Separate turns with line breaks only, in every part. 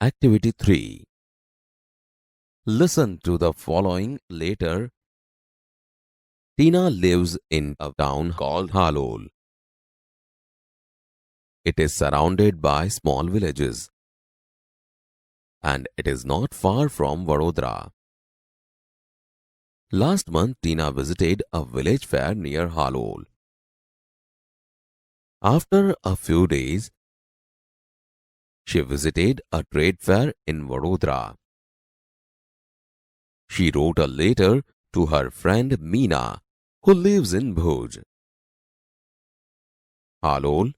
Activity 3. Listen to the following later. Tina lives in a town called Halol. It is surrounded by small villages, and it is not far from Vadodara. Last month, Tina visited a village fair near Halol. After a few days, she visited a trade fair in Vadodara. She wrote a letter to her friend Meena, who lives in Bhuj. Halol,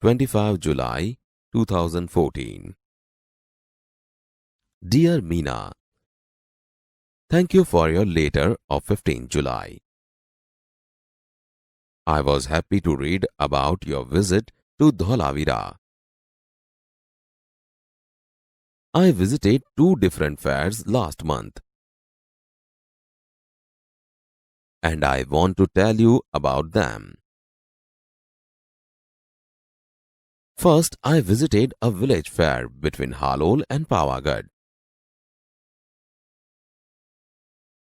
25 July 2014. Dear Meena, thank you for your letter of 15 July. I was happy to read about your visit to Dholavira. I visited 2 different fairs last month, and I want to tell you about them. First, I visited a village fair between Halol and Pavagad.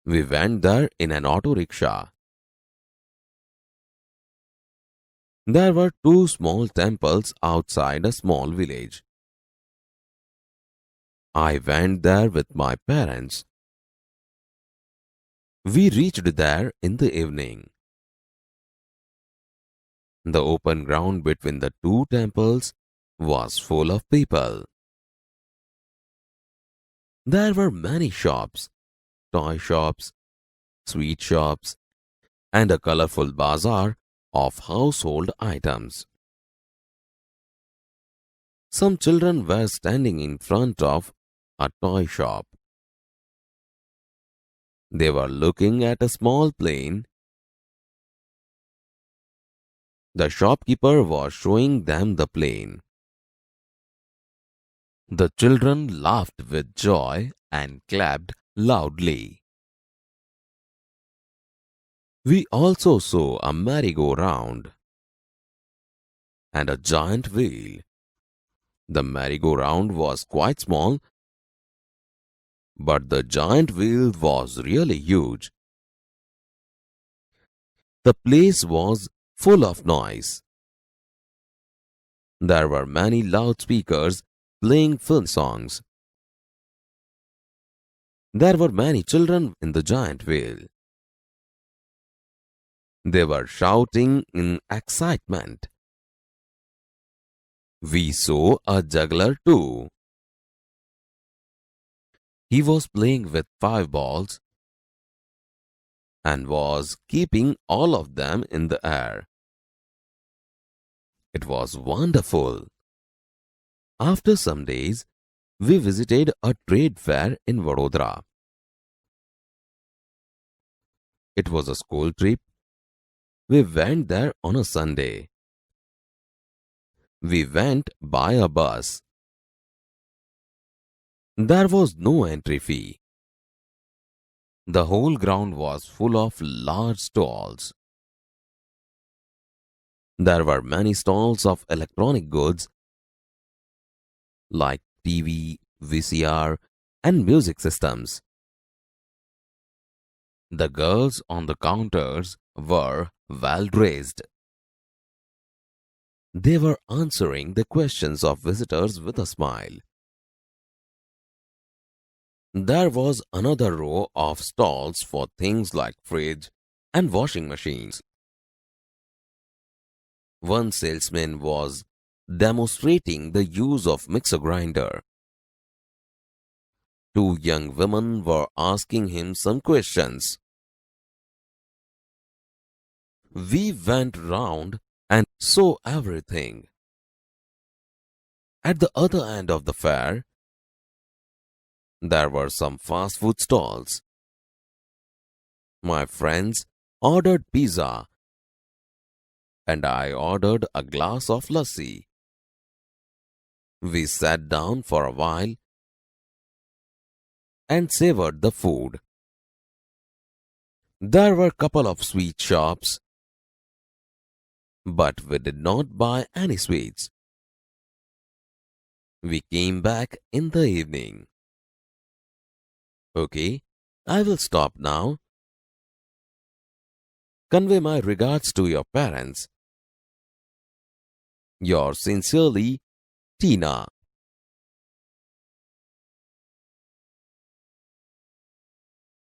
We went there in an auto rickshaw. There were 2 small temples outside a small village. I went there with my parents. We reached there in the evening. The open ground between the 2 temples was full of people. There were many shops, toy shops, sweet shops, and a colorful bazaar of household items. Some children were standing in front of a toy shop. They were looking at a small plane. The shopkeeper was showing them the plane. The children laughed with joy and clapped loudly. We also saw a merry-go-round and a giant wheel. The merry-go-round was quite small, but the giant wheel was really huge. The place was full of noise. There were many loudspeakers playing film songs. There were many children in the giant wheel. They were shouting in excitement. We saw a juggler too. He was playing with 5 balls and was keeping all of them in the air. It was wonderful. After some days, we visited a trade fair in Vadodara. It was a school trip. We went there on a Sunday. We went by a bus. There was no entry fee. The whole ground was full of large stalls. There were many stalls of electronic goods like TV, VCR, and music systems. The girls on the counters were well dressed. They were answering the questions of visitors with a smile. There was another row of stalls for things like fridge and washing machines. One salesman was demonstrating the use of mixer grinder. 2 young women were asking him some questions. We went round and saw everything. At the other end of the fair, there were some fast food stalls. My friends ordered pizza and I ordered a glass of lassi. We sat down for a while and savored the food. There were a couple of sweet shops, but we did not buy any sweets. We came back in the evening. Okay, I will stop now. Convey my regards to your parents. Yours sincerely, Tina.